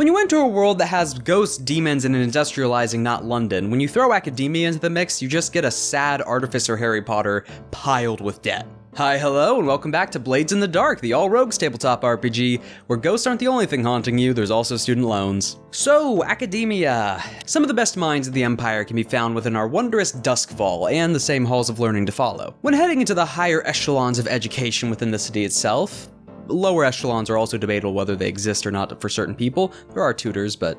When you enter a world that has ghosts, demons, and an industrializing not London, when you throw academia into the mix, you just get a sad Artificer Harry Potter piled with debt. Hi, hello, and welcome back to Blades in the Dark, the all-rogues tabletop RPG, where ghosts aren't the only thing haunting you, there's also student loans. So, academia. Some of the best minds of the Empire can be found within our wondrous Doskvol, and the same halls of learning to follow. When heading into the higher echelons of education within the city itself, lower echelons are also debatable whether they exist or not for certain people. There are tutors, but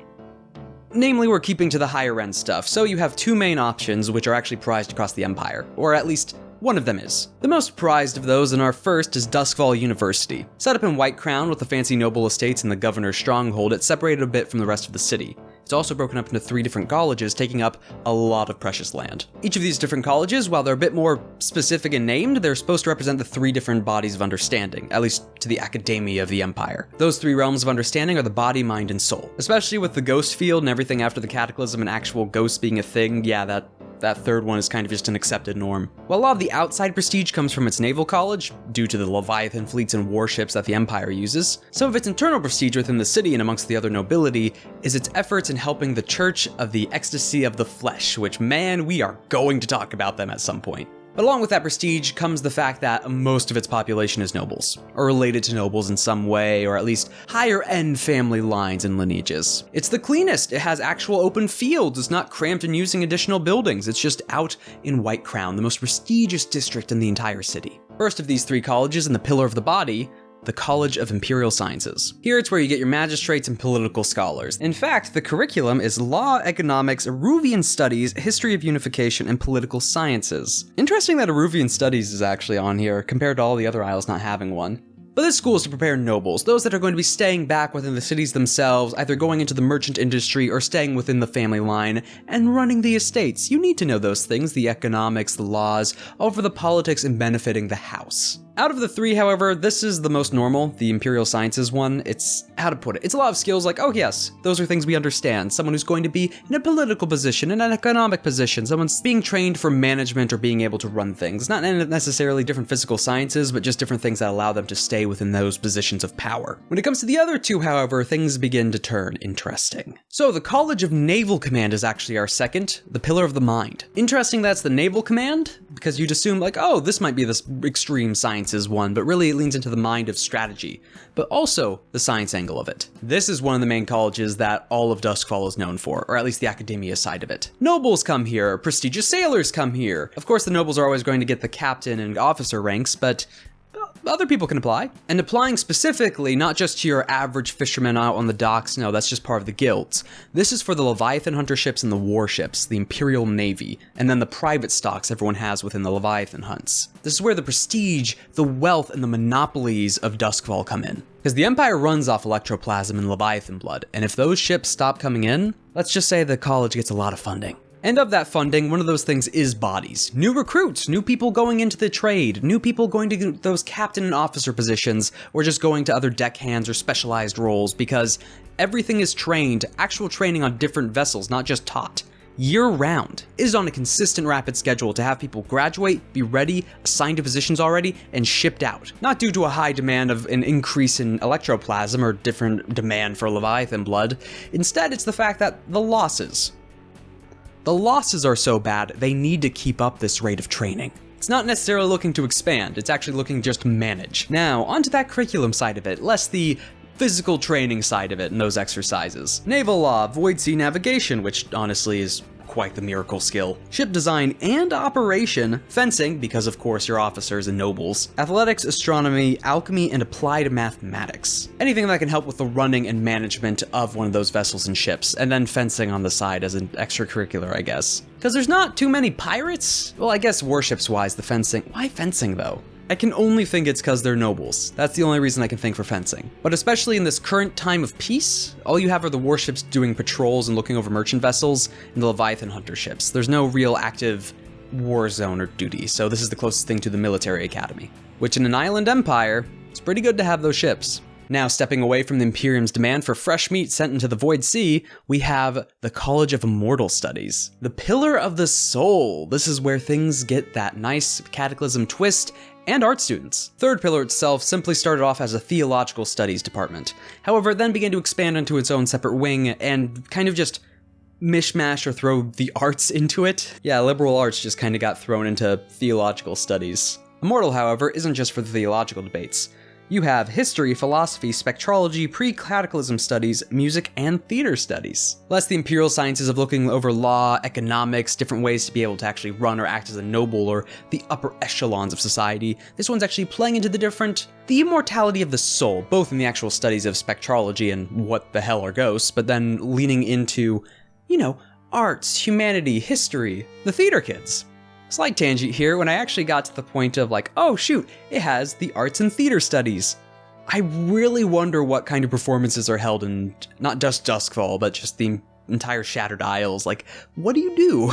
namely, we're keeping to the higher end stuff, so you have two main options which are actually prized across the Empire, or at least one of them is. The most prized of those in our first is Doskvol University. Set up in White Crown with the fancy noble estates and the governor's stronghold, it's separated a bit from the rest of the city. It's also broken up into 3 different colleges, taking up a lot of precious land. Each of these different colleges, while they're a bit more specific and named, they're supposed to represent the 3 different bodies of understanding, at least to the academia of the Empire. Those 3 realms of understanding are the body, mind, and soul. Especially with the ghost field and everything after the cataclysm and actual ghosts being a thing, yeah, that third one is kind of just an accepted norm. While a lot of the outside prestige comes from its naval college, due to the Leviathan fleets and warships that the Empire uses, some of its internal prestige within the city and amongst the other nobility is its efforts in helping the Church of the Ecstasy of the Flesh, which, man, we are going to talk about them at some point. But along with that prestige comes the fact that most of its population is nobles, or related to nobles in some way, or at least higher-end family lines and lineages. It's the cleanest, it has actual open fields, it's not cramped and using additional buildings, it's just out in White Crown, the most prestigious district in the entire city. First of these 3 colleges, and the pillar of the body, the College of Imperial Sciences. Here it's where you get your magistrates and political scholars. In fact, the curriculum is Law, Economics, Eruvian Studies, History of Unification, and Political Sciences. Interesting that Eruvian Studies is actually on here, compared to all the other isles not having one. But this school is to prepare nobles, those that are going to be staying back within the cities themselves, either going into the merchant industry or staying within the family line, and running the estates. You need to know those things, the economics, the laws, over the politics and benefiting the house. Out of the 3, however, this is the most normal, the Imperial Sciences one. It's, how to put it, it's a lot of skills like, oh yes, those are things we understand. Someone who's going to be in a political position, in an economic position, someone's being trained for management or being able to run things. Not necessarily different physical sciences, but just different things that allow them to stay within those positions of power. When it comes to the other 2, however, things begin to turn interesting. So the College of Naval Command is actually our second, the Pillar of the Mind. Interesting that's the Naval Command, because you'd assume like, oh, this might be this extreme sciences one, but really it leans into the mind of strategy, but also the science angle of it. This is one of the main colleges that all of Doskvol is known for, or at least the academia side of it. Nobles come here, prestigious sailors come here. Of course, the nobles are always going to get the captain and officer ranks, but other people can apply. And applying specifically, not just to your average fisherman out on the docks, no, that's just part of the guilds. This is for the Leviathan hunter ships and the warships, the Imperial Navy, and then the private stocks everyone has within the Leviathan hunts. This is where the prestige, the wealth, and the monopolies of Doskvol come in. Because the Empire runs off electroplasm and Leviathan blood, and if those ships stop coming in, let's just say the college gets a lot of funding. And of that funding, one of those things is bodies. New recruits, new people going into the trade, new people going to those captain and officer positions, or just going to other deckhands or specialized roles, because everything is trained, actual training on different vessels, not just taught. Year-round. It is on a consistent rapid schedule to have people graduate, be ready, assigned to positions already, and shipped out. Not due to a high demand of an increase in electroplasm or different demand for Leviathan blood. Instead, it's the fact that the losses are so bad, they need to keep up this rate of training. It's not necessarily looking to expand, it's actually looking just to manage. Now, onto that curriculum side of it, less the physical training side of it and those exercises. Naval law, void sea navigation, which honestly is quite the miracle skill. Ship design and operation, fencing, because of course you're officers and nobles, athletics, astronomy, alchemy, and applied mathematics. Anything that can help with the running and management of one of those vessels and ships, and then fencing on the side as an extracurricular, I guess. Because there's not too many pirates? Well, I guess warships-wise, the fencing. Why fencing, though? I can only think it's because they're nobles. That's the only reason I can think for fencing. But especially in this current time of peace, all you have are the warships doing patrols and looking over merchant vessels and the Leviathan hunter ships. There's no real active war zone or duty, so this is the closest thing to the military academy. Which in an island empire, it's pretty good to have those ships. Now, stepping away from the Imperium's demand for fresh meat sent into the Void Sea, we have the College of Immortal Studies. The Pillar of the Soul. This is where things get that nice cataclysm twist and art students. Third pillar itself simply started off as a theological studies department. However, it then began to expand into its own separate wing and kind of just mishmash or throw the arts into it. Yeah, liberal arts just kind of got thrown into theological studies. Immortal, however, isn't just for the theological debates. You have history, philosophy, spectrology, pre-cataclysm studies, music, and theater studies. Less the imperial sciences of looking over law, economics, different ways to be able to actually run or act as a noble, or the upper echelons of society. This one's actually playing into the immortality of the soul, both in the actual studies of spectrology and what the hell are ghosts, but then leaning into, you know, arts, humanity, history, the theater kids. Slight tangent here, when I actually got to the point of like, oh shoot, it has the arts and theater studies. I really wonder what kind of performances are held in, not just Doskvol, but just the entire Shattered Isles. Like, what do you do?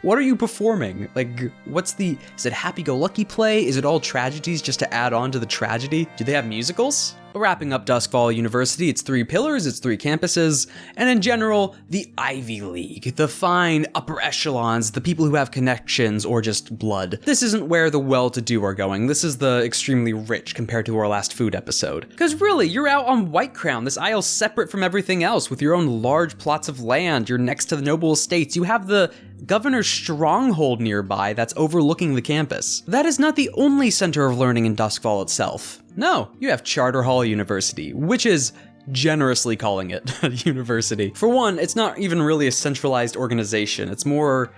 What are you performing? Like, is it happy-go-lucky play? Is it all tragedies just to add on to the tragedy? Do they have musicals? Wrapping up Doskvol University, it's 3 pillars, it's 3 campuses, and in general, the Ivy League, the fine upper echelons, the people who have connections or just blood. This isn't where the well-to-do are going, this is the extremely rich compared to our last food episode. Because really, you're out on White Crown, this isle separate from everything else, with your own large plots of land, you're next to the noble estates, you have the governor's stronghold nearby that's overlooking the campus. That is not the only center of learning in Doskvol itself. No, you have CHARTERHALL University, which is generously calling it a university. For one, it's not even really a centralized organization, it's more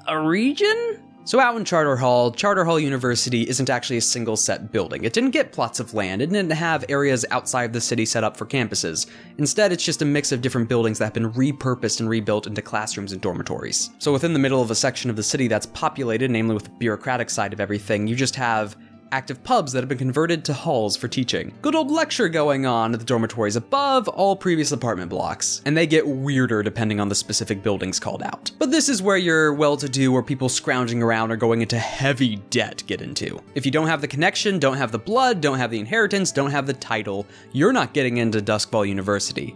a region? So out in CHARTERHALL University isn't actually a single set building. It didn't get plots of land, it didn't have areas outside of the city set up for campuses. Instead, it's just a mix of different buildings that have been repurposed and rebuilt into classrooms and dormitories. So within the middle of a section of the city that's populated, namely with the bureaucratic side of everything, you just have active pubs that have been converted to halls for teaching. Good old lecture going on at the dormitories above all previous apartment blocks. And they get weirder depending on the specific buildings called out. But this is where your well-to-do or people scrounging around or going into heavy debt get into. If you don't have the connection, don't have the blood, don't have the inheritance, don't have the title, you're not getting into Doskvol University.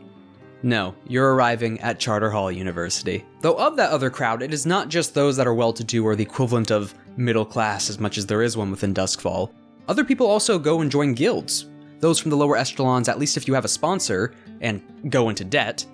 No, you're arriving at CHARTERHALL University. Though of that other crowd, it is not just those that are well-to-do or the equivalent of middle class as much as there is one within Doskvol. Other people also go and join guilds. Those from the lower echelons, at least if you have a sponsor and go into debt,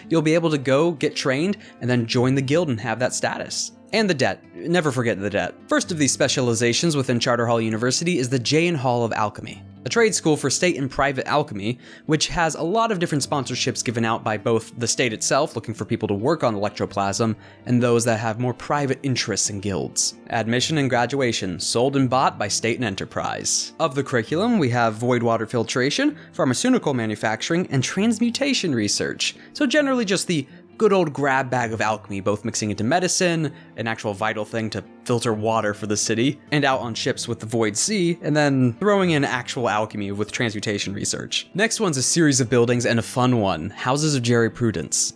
you'll be able to go, get trained, and then join the guild and have that status. And the debt. Never forget the debt. First of these specializations within CHARTERHALL University is the JAYAN Hall of Alchemy, a trade school for state and private alchemy, which has a lot of different sponsorships given out by both the state itself, looking for people to work on electroplasm, and those that have more private interests in guilds. Admission and graduation, sold and bought by state and enterprise. Of the curriculum, we have void water filtration, pharmaceutical manufacturing, and transmutation research. So generally just the good old grab bag of alchemy, both mixing into medicine, an actual vital thing to filter water for the city, and out on ships with the Void Sea, and then throwing in actual alchemy with transmutation research. Next one's a series of buildings and a fun one, Houses of Jurisprudence.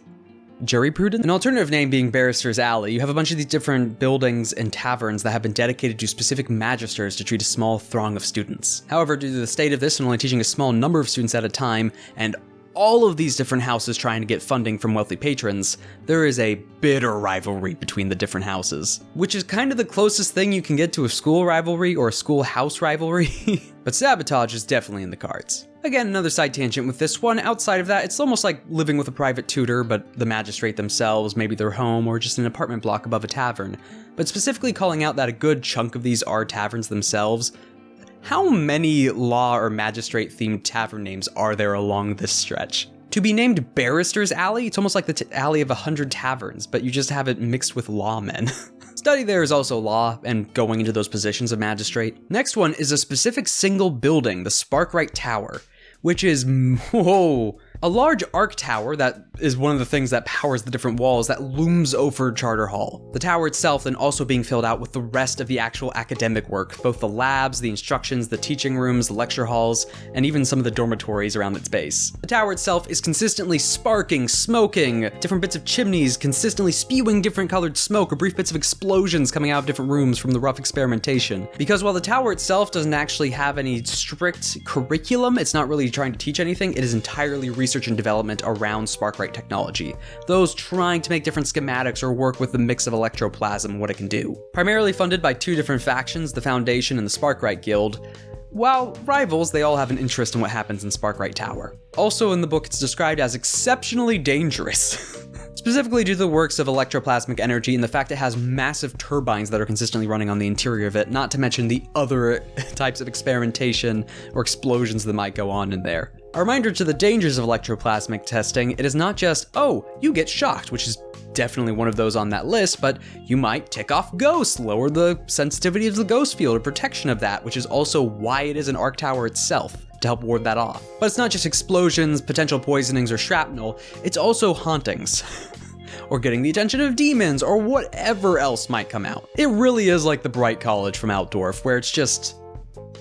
Jurisprudence? An alternative name being Barrister's Alley, you have a bunch of these different buildings and taverns that have been dedicated to specific magisters to treat a small throng of students. However, due to the state of this and only teaching a small number of students at a time, and all of these different houses trying to get funding from wealthy patrons, there is a bitter rivalry between the different houses, which is kind of the closest thing you can get to a school rivalry or a schoolhouse rivalry. But sabotage is definitely in the cards. Again, another side tangent with this one. Outside of that, it's almost like living with a private tutor, but the magistrate themselves, maybe their home, or just an apartment block above a tavern. But specifically calling out that a good chunk of these are taverns themselves. How many law or magistrate themed tavern names are there along this stretch? To be named Barrister's Alley, it's almost like the alley of 100 taverns, but you just have it mixed with lawmen. Study there is also law and going into those positions of magistrate. Next one is a specific single building, the SPARKWRIGHT Tower, which is, whoa, a large arc tower that is one of the things that powers the different walls that looms over CHARTERHALL. The tower itself then also being filled out with the rest of the actual academic work, both the labs, the instructions, the teaching rooms, the lecture halls, and even some of the dormitories around its base. The tower itself is consistently sparking, smoking, different bits of chimneys consistently spewing different colored smoke or brief bits of explosions coming out of different rooms from the rough experimentation. Because while the tower itself doesn't actually have any strict curriculum, it's not really trying to teach anything, it is entirely research and development around SPARKWRIGHT technology, those trying to make different schematics or work with the mix of electroplasm and what it can do. Primarily funded by two different factions, the Foundation and the SPARKWRIGHT Guild. While rivals, they all have an interest in what happens in SPARKWRIGHT Tower. Also in the book, it's described as exceptionally dangerous. Specifically due to the works of electroplasmic energy and the fact it has massive turbines that are consistently running on the interior of it, not to mention the other types of experimentation or explosions that might go on in there. A reminder to the dangers of electroplasmic testing, it is not just, oh, you get shocked, which is definitely one of those on that list, but you might tick off ghosts, lower the sensitivity of the ghost field or protection of that, which is also why it is an arc tower itself, to help ward that off. But it's not just explosions, potential poisonings, or shrapnel, it's also hauntings. Or getting the attention of demons, or whatever else might come out. It really is like the Bright College from Altdorf, where it's just,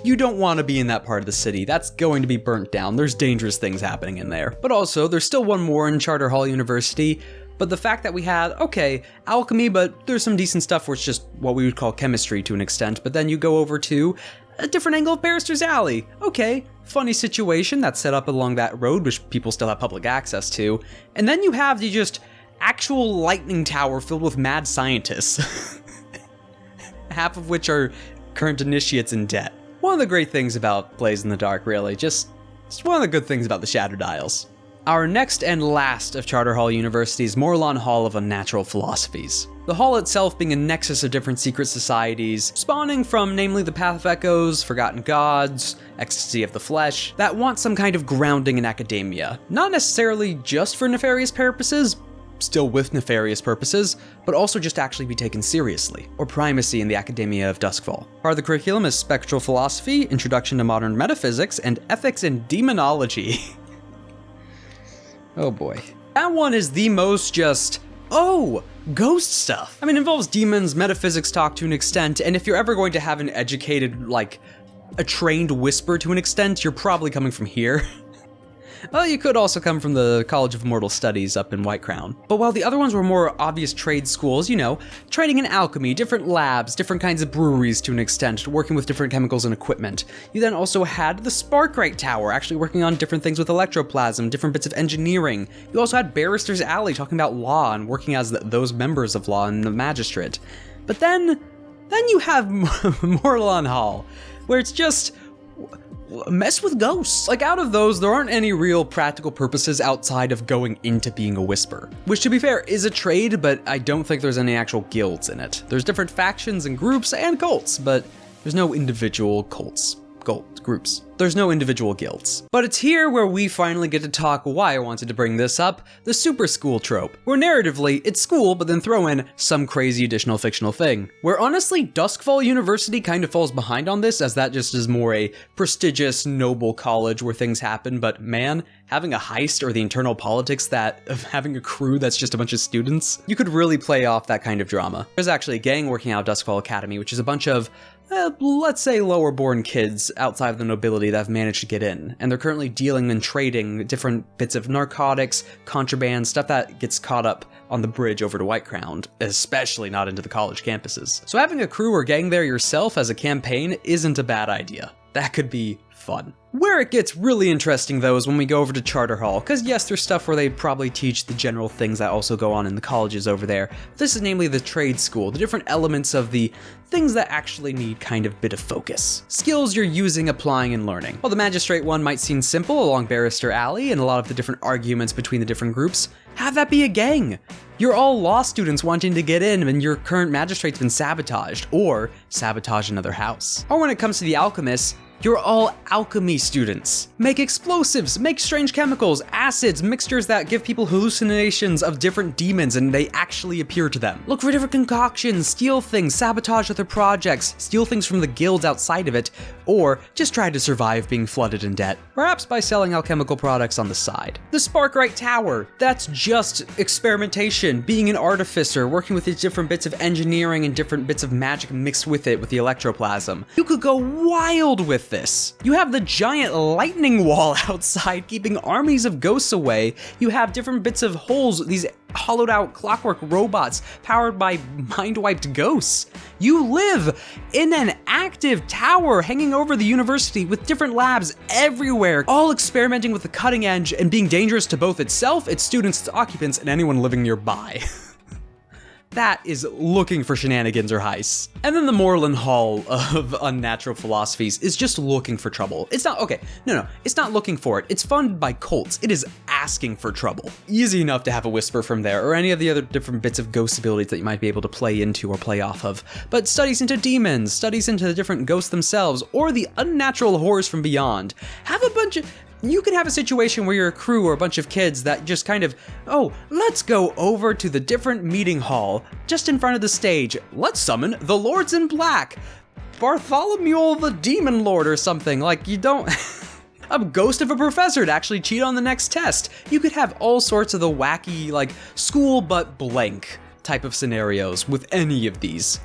you don't want to be in that part of the city. That's going to be burnt down. There's dangerous things happening in there. But also, there's still one more in Charterhall University. But the fact that we had, okay, alchemy, but there's some decent stuff where it's just what we would call chemistry to an extent. But then you go over to a different angle of Barrister's Alley. Okay, funny situation that's set up along that road, which people still have public access to. And then you have the just actual lightning tower filled with mad scientists. Half of which are current initiates in debt. One of the great things about Blades in the Dark, really, just one of the good things about the Shattered Isles. Our next and last of Charterhall University's Morlan Hall of Unnatural Philosophies. The hall itself being a nexus of different secret societies, spawning from namely the Path of Echoes, Forgotten Gods, Ecstasy of the Flesh, that want some kind of grounding in academia. Not necessarily just for nefarious purposes, still with nefarious purposes, but also just actually be taken seriously, or primacy in the academia of Doskvol. Part of the curriculum is spectral philosophy, introduction to modern metaphysics, and ethics and demonology. Oh boy. That one is the most just, oh, ghost stuff. I mean, it involves demons, metaphysics talk to an extent, and if you're ever going to have an educated, like, a trained whisper to an extent, you're probably coming from here. Well, you could also come from the College of Immortal Studies up in White Crown. But while the other ones were more obvious trade schools, you know, training in alchemy, different labs, different kinds of breweries to an extent, working with different chemicals and equipment. You then also had the SPARKWRIGHT Tower, actually working on different things with electroplasm, different bits of engineering. You also had Barrister's Alley talking about law and working as those members of law and the magistrate. But then you have Morlan Hall, where it's just mess with ghosts. Like, out of those, there aren't any real practical purposes outside of going into being a whisper. Which, to be fair, is a trade, but I don't think there's any actual guilds in it. There's different factions and groups and cults, but there's no individual groups. There's no individual guilds. But it's here where we finally get to talk why I wanted to bring this up, the super school trope, where narratively, it's school, but then throw in some crazy additional fictional thing. Where honestly, Doskvol University kind of falls behind on this, as that just is more a prestigious, noble college where things happen, but man, having a heist or the internal politics of having a crew that's just a bunch of students, you could really play off that kind of drama. There's actually a gang working out of Doskvol Academy, which is a bunch of let's say lower-born kids outside of the nobility that have managed to get in, and they're currently dealing and trading different bits of narcotics, contraband, stuff that gets caught up on the bridge over to White Crown, especially not into the college campuses. So having a crew or gang there yourself as a campaign isn't a bad idea. That could be fun. Where it gets really interesting, though, is when we go over to Charterhall, because yes, there's stuff where they probably teach the general things that also go on in the colleges over there. This is namely the trade school, the different elements of the things that actually need kind of bit of focus. Skills you're using, applying, and learning. While the magistrate one might seem simple along Barrister Alley and a lot of the different arguments between the different groups, have that be a gang. You're all law students wanting to get in and your current magistrate's been sabotaged, or sabotage another house. Or when it comes to the alchemists, you're all alchemy students. Make explosives, make strange chemicals, acids, mixtures that give people hallucinations of different demons and they actually appear to them. Look for different concoctions, steal things, sabotage other projects, steal things from the guilds outside of it, or just try to survive being flooded in debt, perhaps by selling alchemical products on the side. The SPARKWRIGHT Tower, that's just experimentation, being an artificer, working with these different bits of engineering and different bits of magic mixed with it with the electroplasm. You could go wild with this. You have the giant lightning wall outside keeping armies of ghosts away. You have different bits of holes, these hollowed out clockwork robots powered by mind-wiped ghosts. You live in an active tower hanging over the university with different labs everywhere, all experimenting with the cutting edge and being dangerous to both itself, its students, its occupants, and anyone living nearby. That is looking for shenanigans or heists. And then the Morlan Hall of unnatural philosophies is just looking for trouble. It's not, okay, no, it's not looking for it. It's funded by cults. It is asking for trouble. Easy enough to have a whisper from there, or any of the other different bits of ghost abilities that you might be able to play into or play off of. But studies into demons, studies into the different ghosts themselves, or the unnatural horrors from beyond. Have a bunch of... You can have a situation where you're a crew or a bunch of kids that just kind of, oh, let's go over to the different meeting hall, just in front of the stage. Let's summon the Lords in Black, Bartholomew the Demon Lord or something. Like, you don't... a ghost of a professor to actually cheat on the next test. You could have all sorts of the wacky, like, school but blank type of scenarios with any of these.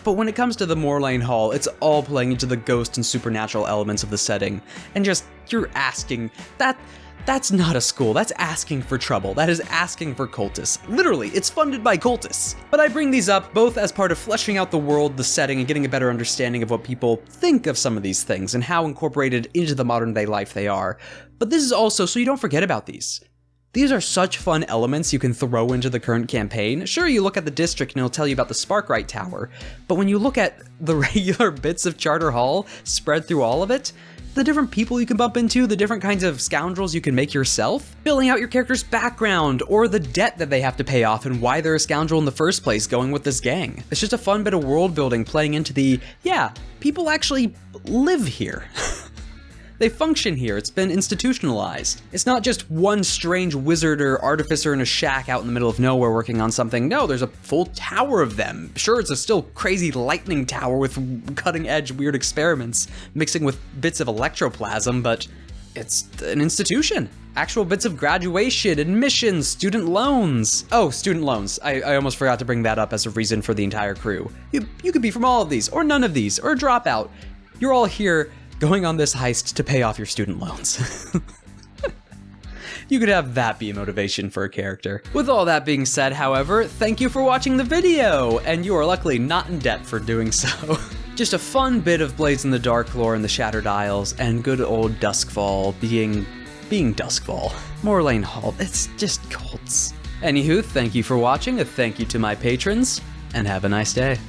But when it comes to the Morlan Hall, it's all playing into the ghost and supernatural elements of the setting. And just, you're asking, that's not a school, that's asking for trouble. That is asking for cultists. Literally, it's funded by cultists. But I bring these up both as part of fleshing out the world, the setting, and getting a better understanding of what people think of some of these things and how incorporated into the modern day life they are. But this is also so you don't forget about these. These are such fun elements you can throw into the current campaign. Sure, you look at the district and it'll tell you about the SPARKWRIGHT Tower, but when you look at the regular bits of Charterhall spread through all of it, the different people you can bump into, the different kinds of scoundrels you can make yourself, filling out your character's background, or the debt that they have to pay off and why they're a scoundrel in the first place going with this gang. It's just a fun bit of world building playing into the, yeah, people actually live here. They function here, it's been institutionalized. It's not just one strange wizard or artificer in a shack out in the middle of nowhere working on something. No, there's a full tower of them. Sure, it's a still crazy lightning tower with cutting edge weird experiments mixing with bits of electroplasm, but it's an institution. Actual bits of graduation, admissions, student loans. Oh, student loans. I almost forgot to bring that up as a reason for the entire crew. You could be from all of these, or none of these, or a dropout. You're all here going on this heist to pay off your student loans. You could have that be a motivation for a character. With all that being said, however, thank you for watching the video, and you are luckily not in debt for doing so. Just a fun bit of Blades in the Dark lore in the Shattered Isles, and good old Doskvol being Doskvol. Morlan Hall, it's just cults. Anywho, thank you for watching, a thank you to my patrons, and have a nice day.